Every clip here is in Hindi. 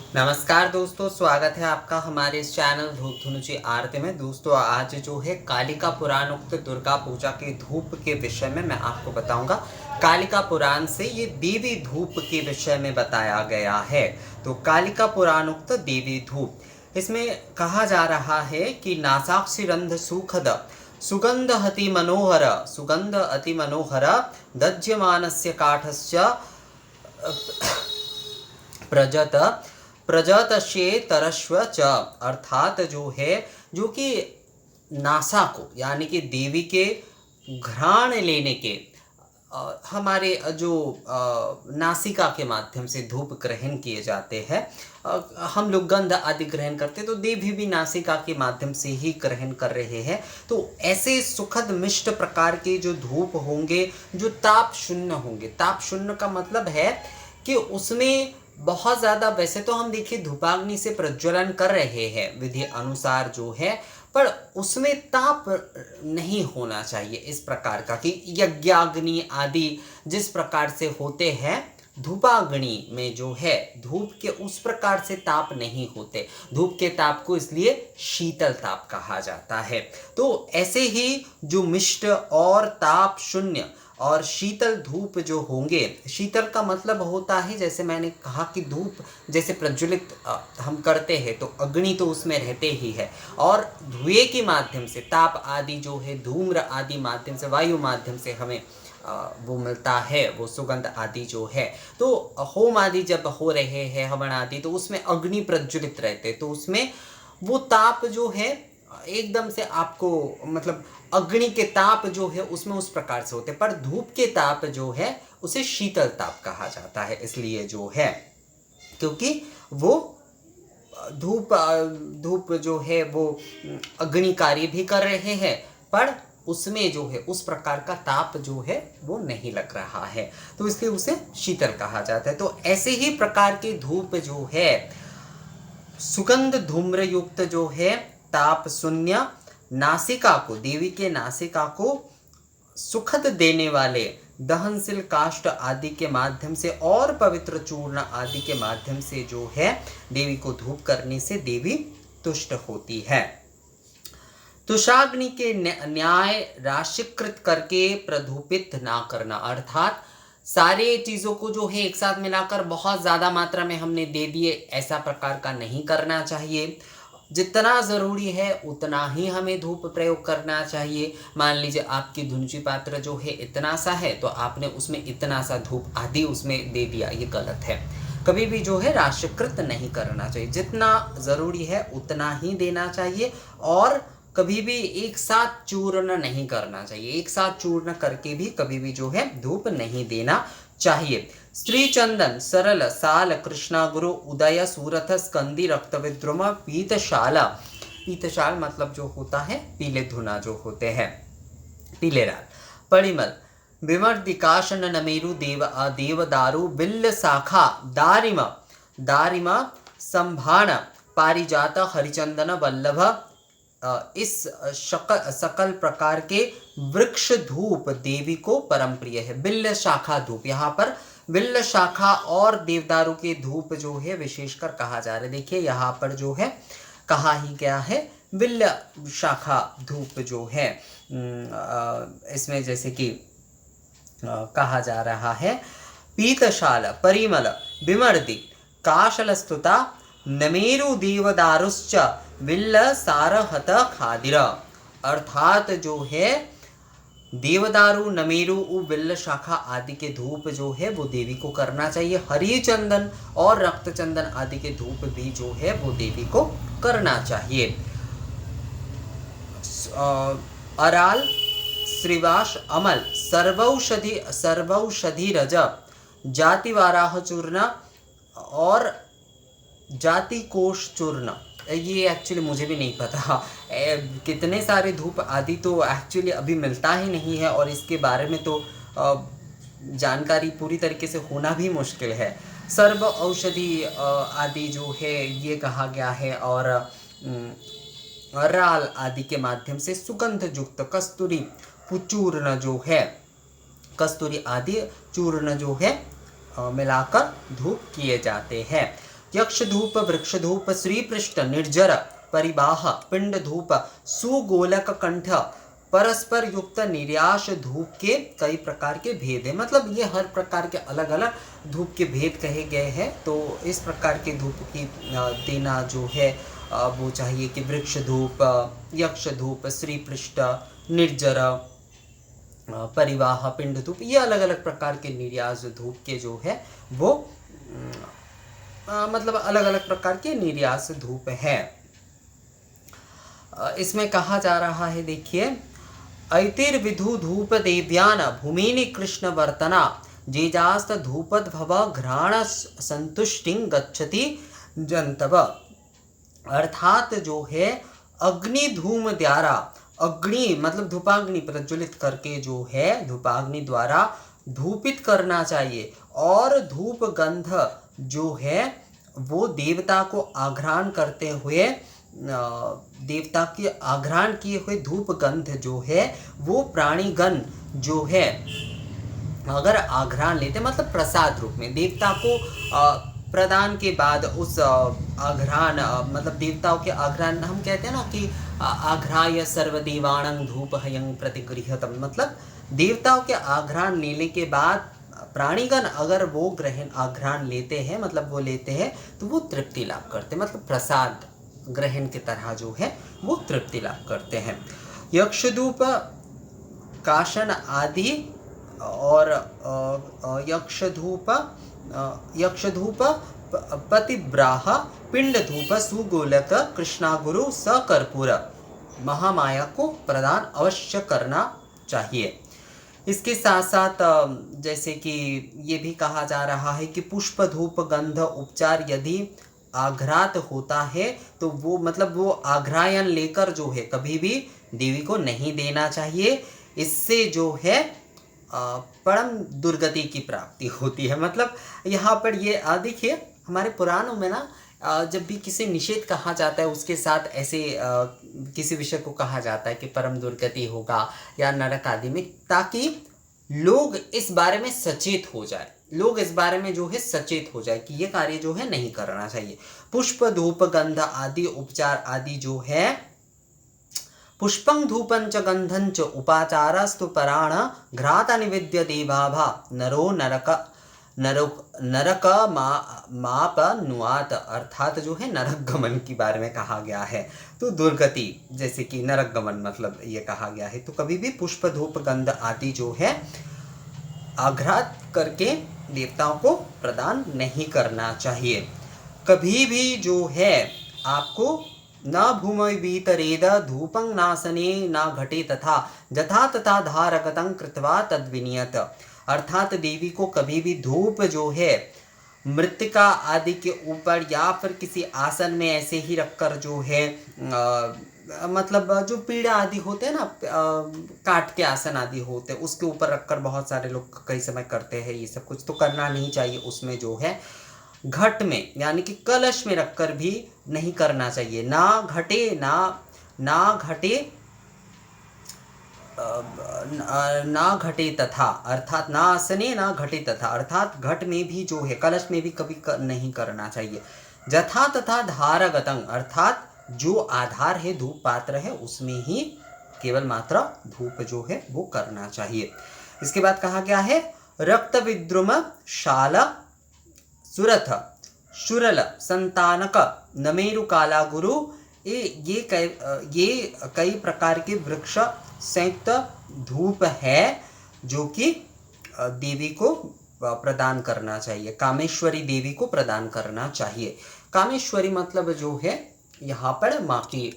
नमस्कार दोस्तों, स्वागत है आपका हमारे इस चैनल धूप धुनुची आरती में। दोस्तों, आज जो है कालिका पुराण उक्त दुर्गा पूजा के धूप के विषय में मैं आपको बताऊंगा। कालिका पुराण से ये देवी धूप के विषय में बताया गया है। तो कालिका पुराण उक्त देवी धूप, इसमें कहा जा रहा है कि नासाक्षी रंध सुखद सुगंध अति मनोहर दज्यमानस्य काठस्य प्रजत प्रजतशे तरस्व च, अर्थात जो है जो कि नासा को यानी कि देवी के घ्राण लेने के हमारे जो नासिका के माध्यम से धूप ग्रहण किए जाते हैं। हम लोग गंध आदि ग्रहण करते, तो देवी भी नासिका के माध्यम से ही ग्रहण कर रहे हैं। तो ऐसे सुखद मिष्ट प्रकार के जो धूप होंगे, जो ताप शून्य होंगे। ताप शून्य का मतलब है कि उसमें बहुत ज़्यादा, वैसे तो हम देखिए धूपाग्नि से प्रज्वलन कर रहे हैं विधि अनुसार जो है, पर उसमें ताप नहीं होना चाहिए इस प्रकार का कि यज्ञाग्नि आदि जिस प्रकार से होते हैं, धूपाग्नि में जो है धूप के उस प्रकार से ताप नहीं होते। धूप के ताप को इसलिए शीतल ताप कहा जाता है। तो ऐसे ही जो मिष्ट और ताप शून्य और शीतल धूप जो होंगे, शीतल का मतलब होता है, जैसे मैंने कहा कि धूप जैसे प्रज्वलित हम करते हैं तो अग्नि तो उसमें रहते ही है, और धुएं के माध्यम से ताप आदि जो है धूम्र आदि माध्यम से, वायु माध्यम से हमें वो मिलता है, वो सुगंध आदि जो है। तो होम आदि जब हो रहे हैं, हवन आदि, तो उसमें अग्नि प्रज्वलित रहते, तो उसमें वो ताप जो है एकदम से आपको, मतलब अग्नि के ताप जो है उसमें उस प्रकार से होते, पर धूप के ताप जो है उसे शीतल ताप कहा जाता है। इसलिए जो है क्योंकि वो धूप जो है वो अग्नि कार्य भी कर रहे हैं, पर उसमें जो है उस प्रकार का ताप जो है वो नहीं लग रहा है, तो इसलिए उसे शीतल कहा जाता है। तो ऐसे ही प्रकार के धूप जो है सुगंध धूम्र युक्त जो है ताप शून्य, नासिका को, देवी के नासिका को सुखद देने वाले दहनशील काष्ठ आदि के माध्यम से और पवित्र चूर्ण आदि के माध्यम से जो है देवी को धूप करने से देवी तुष्ट होती है। तुषाग्नि के न्याय राशिकृत करके प्रधूपित ना करना, अर्थात सारे चीज़ों को जो है एक साथ मिलाकर बहुत ज़्यादा मात्रा में हमने दे दिए, ऐसा प्रकार का नहीं करना चाहिए। जितना ज़रूरी है उतना ही हमें धूप प्रयोग करना चाहिए। मान लीजिए आपकी धुनुची पात्र जो है इतना सा है, तो आपने उसमें इतना सा धूप आदि उसमें दे दिया, ये गलत है। कभी भी जो है राशिकृत नहीं करना चाहिए, जितना ज़रूरी है उतना ही देना चाहिए, और कभी भी एक साथ चूर्ण नहीं करना चाहिए। एक साथ चूर्ण करके भी कभी भी जो है धूप नहीं देना चाहिए। श्री चंदन सरल साल कृष्णा गुरु उदय सूरथ स्कंदी रक्त विद्रुम पीतशाला, पीतशाल मतलब जो होता है पीले धुना जो होते हैं, पीले राल, परिमल विमर्दिकाशन नमेरु देवदारु बिल्ल शाखा दारिम दारिम संभाण पारिजात हरिचंदन वल्लभ, इस सकल प्रकार के वृक्ष धूप देवी को परम प्रिय है। बिल्ल शाखा धूप, यहाँ पर बिल्ल शाखा और देवदारू के धूप जो है विशेषकर कहा जा रहा है। देखिए यहाँ पर जो है कहा ही गया है बिल्ल शाखा धूप जो है, इसमें जैसे कि कहा जा रहा है पीतशाल परिमल विमर्दि काशलस्तुता नमेरु देवदारुश्च विल्ल सारहत खादिर, अर्थात जो है देवदारू, नमेरु, बिल्ल शाखा आदि के धूप जो है वो देवी को करना चाहिए। हरि चंदन और रक्त चंदन आदि के धूप भी जो है वो देवी को करना चाहिए। अराल श्रीवास अमल सर्वौषधि रज जातिवाराह चूर्ण और जाति कोश चूर्ण, ये एक्चुअली मुझे भी नहीं पता। कितने सारे धूप आदि तो एक्चुअली अभी मिलता ही नहीं है, और इसके बारे में तो जानकारी पूरी तरीके से होना भी मुश्किल है। सर्व औषधि आदि जो है ये कहा गया है, और राल आदि के माध्यम से सुगंध युक्त कस्तूरी चूर्ण जो है, कस्तूरी आदि चूर्ण जो है मिलाकर धूप किए जाते हैं। यक्ष धूप, वृक्ष धूप, श्रीपृष्ठ, निर्जर, परिबाह, पिंड धूप, सुगोलक कंठ, परस्पर युक्त निर्यास धूप के कई प्रकार के भेद है। मतलब ये हर प्रकार के अलग अलग धूप के भेद कहे गए हैं। तो इस प्रकार के धूप की देना जो है वो चाहिए कि वृक्ष धूप, यक्ष धूप, श्रीपृष्ठ, निर्जर, परिवाह, पिंड धूप, ये अलग अलग प्रकार के निर्यास धूप के जो है वो मतलब अलग अलग प्रकार के निर्यास धूप है। इसमें कहा जा रहा है, देखिए, ऐतिर्विधु धूप देव्यान भूमिनि कृष्ण वर्तना जेजास्त धूपद भव घ्राण संतुष्टिं गच्छति जंतव। अर्थात जो है अग्नि धूम द्वारा, अग्नि मतलब धूपाग्नि प्रज्वलित करके जो है धूपाग्नि द्वारा धूपित करना चाहिए, और धूप गंध जो है वो देवता को आघ्राण करते हुए, देवता के आघ्राण किए हुए धूप गंध जो है वो प्राणीगण जो है अगर आघ्राण लेते, मतलब प्रसाद रूप में देवता को प्रदान के बाद उस आघ्राण, मतलब देवताओं के आघ्राण हम कहते हैं ना कि आघ्राय सर्वदेवाणं धूपहयं प्रतिगृह्यतम, मतलब देवताओं के आघ्राण लेने के बाद प्राणीगण अगर वो ग्रहण आघ्राण लेते हैं, मतलब वो लेते हैं, तो वो तृप्ति लाभ करते हैं, मतलब प्रसाद ग्रहण की तरह जो है वो तृप्ति लाभ करते हैं। यक्षधूप, काशन आदि और यक्षधूप, पतिब्राह, पिंड धूप, सुगोलक, कृष्णागुरु, सकर्पूर, महामाया को प्रदान अवश्य करना चाहिए। इसके साथ साथ जैसे कि ये भी कहा जा रहा है कि पुष्प धूप गंध उपचार यदि आघ्रात होता है तो वो मतलब वो आघ्रायन लेकर जो है कभी भी देवी को नहीं देना चाहिए। इससे जो है परम दुर्गति की प्राप्ति होती है। मतलब यहाँ पर ये देखिए हमारे पुराणों में ना जब भी किसी निषेध कहा जाता है उसके साथ ऐसे किसी विषय को कहा जाता है कि परम दुर्गति होगा या नरक आदि में, ताकि लोग इस बारे में सचेत हो जाए, लोग इस बारे में जो है सचेत हो जाए कि ये कार्य जो है नहीं करना चाहिए। पुष्प धूप गंध आदि उपचार आदि जो है, पुष्पं धूपं च गंधं च उपाचारस्तु पराण घ्राता निवेद्य देवाभा नरो नरक माप नुआत, अर्थात जो है नरक गमन के बारे में कहा गया है। तो दुर्गति जैसे कि नरक गमन मतलब ये कहा गया है। तो कभी भी पुष्प धूप गंध आदि जो है आघ्रात करके देवताओं को प्रदान नहीं करना चाहिए। कभी भी जो है आपको न भूमि भीतरेद धूपं नासने न घटे तथा जथा तथा धारगतं कृत्वा तद्विनियत, अर्थात देवी को कभी भी धूप जो है मृतिका आदि के ऊपर या फिर किसी आसन में ऐसे ही रखकर जो है मतलब जो पीड़ा आदि होते हैं ना, काट के आसन आदि होते हैं उसके ऊपर रखकर बहुत सारे लोग कई समय करते हैं। ये सब कुछ तो करना नहीं चाहिए। उसमें जो है घट में यानी कि कलश में रखकर भी नहीं करना चाहिए। ना घटे तथा, अर्थात ना आसने ना घटे तथा, अर्थात घट में भी जो है कलश में भी कभी नहीं करना चाहिए। जथा तथा धारगतं, अर्थात जो आधार है धूप पात्र है उसमें ही केवल मात्र धूप जो है वो करना चाहिए। इसके बाद कहा गया है रक्त विद्रुम शाल सुरथ शुरल संतानक नमेरु काला गुरु, ये कई प्रकार के वृक्ष संयुक्त धूप है जो कि देवी को प्रदान करना चाहिए, कामेश्वरी देवी को प्रदान करना चाहिए। कामेश्वरी मतलब जो है यहाँ पर माँ की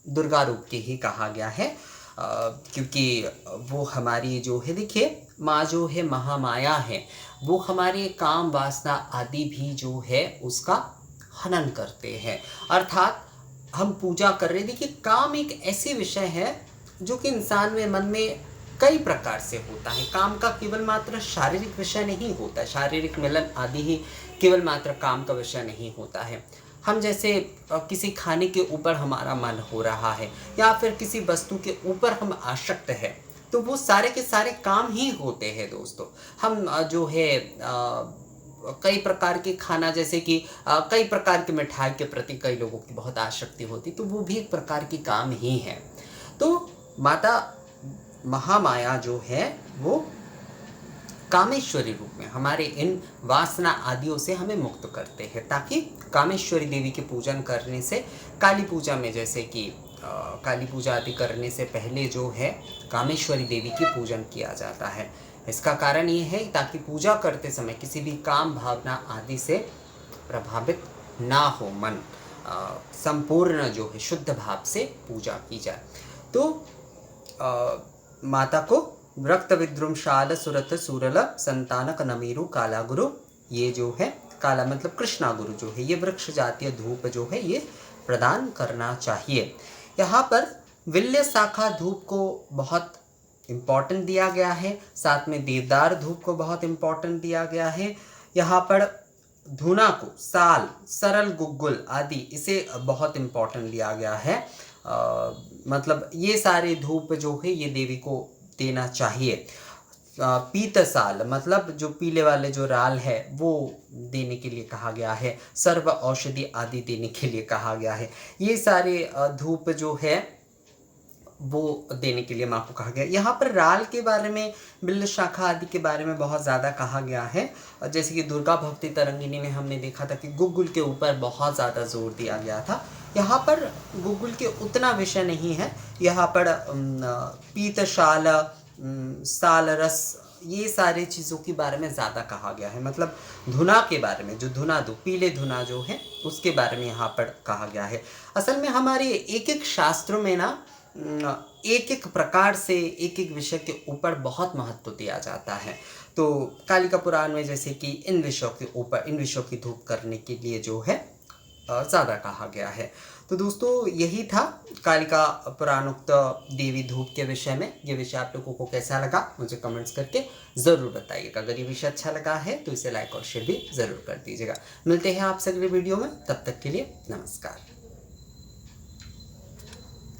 दुर्गा रूप की ही कहा गया है, क्योंकि वो हमारी जो है देखिए माँ जो है महामाया है, वो हमारे काम वासना आदि भी जो है उसका हनन करते हैं। अर्थात हम पूजा कर रहे, देखिए काम एक ऐसी विषय है जो कि इंसान में मन में कई प्रकार से होता है। काम का केवल मात्र शारीरिक विषय नहीं होता है, शारीरिक मिलन आदि ही केवल मात्र काम का विषय नहीं होता है। हम जैसे किसी खाने के ऊपर हमारा मन हो रहा है या फिर किसी वस्तु के ऊपर हम आसक्त है, तो वो सारे के सारे काम ही होते हैं दोस्तों। हम जो है कई प्रकार के खाना, जैसे कि कई प्रकार के मिठाई के प्रति कई लोगों की बहुत आसक्ति होती, तो वो भी एक प्रकार की काम ही है। तो माता महामाया जो है वो कामेश्वरी रूप में हमारे इन वासना आदियों से हमें मुक्त करते हैं, ताकि कामेश्वरी देवी के पूजन करने से, काली पूजा में जैसे कि काली पूजा आदि करने से पहले जो है कामेश्वरी देवी की पूजन किया जाता है। इसका कारण ये है ताकि पूजा करते समय किसी भी काम भावना आदि से प्रभावित ना हो मन, संपूर्ण जो है शुद्ध भाव से पूजा की जाए। तो माता को रक्त विद्रुमशाल सुरत सुरल संतानक नमीरु काला गुरु, ये जो है काला मतलब कृष्णा गुरु जो है, ये वृक्ष जातीय धूप जो है ये प्रदान करना चाहिए। यहाँ पर विल्य शाखा धूप को बहुत इम्पोर्टेंट दिया गया है, साथ में देवदार धूप को बहुत इम्पोर्टेंट दिया गया है। यहाँ पर धुना को, साल, सरल गुग्गुल आदि इसे बहुत इम्पोर्टेंट दिया गया है। मतलब ये सारे धूप जो है ये देवी को देना चाहिए। पीतसाल मतलब जो पीले वाले जो राल है वो देने के लिए कहा गया है। सर्व औषधि आदि देने के लिए कहा गया है। ये सारे धूप जो है वो देने के लिए माँ को कहा गया। यहाँ पर राल के बारे में, बिल्व शाखा आदि के बारे में बहुत ज़्यादा कहा गया है। जैसे कि दुर्गा भक्ति तरंगिनी में हमने देखा था कि गुग्गुल के ऊपर बहुत ज़्यादा जोर दिया गया था। यहाँ पर गुग्गुल के उतना विषय नहीं है। यहाँ पर पीतशाल, साल रस, ये सारे चीज़ों के बारे में ज़्यादा कहा गया है। मतलब धुना के बारे में, जो धुना दो, पीले धुना जो है उसके बारे में यहाँ पर कहा गया है। असल में हमारे एक एक शास्त्रों में ना एक एक प्रकार से एक एक विषय के ऊपर बहुत महत्व दिया जाता है। तो कालिका पुराण में जैसे कि इन विषयों के ऊपर, इन विषयों की धूप करने के लिए जो है ज़्यादा कहा गया है। तो दोस्तों यही था कालिका पुराणोक्त देवी धूप के विषय में। ये विषय आप लोगों को कैसा लगा मुझे कमेंट्स करके ज़रूर बताइएगा। अगर ये विषय अच्छा लगा है तो इसे लाइक और शेयर भी ज़रूर कर दीजिएगा। मिलते हैं आपसे अगले वीडियो में, तब तक के लिए नमस्कार।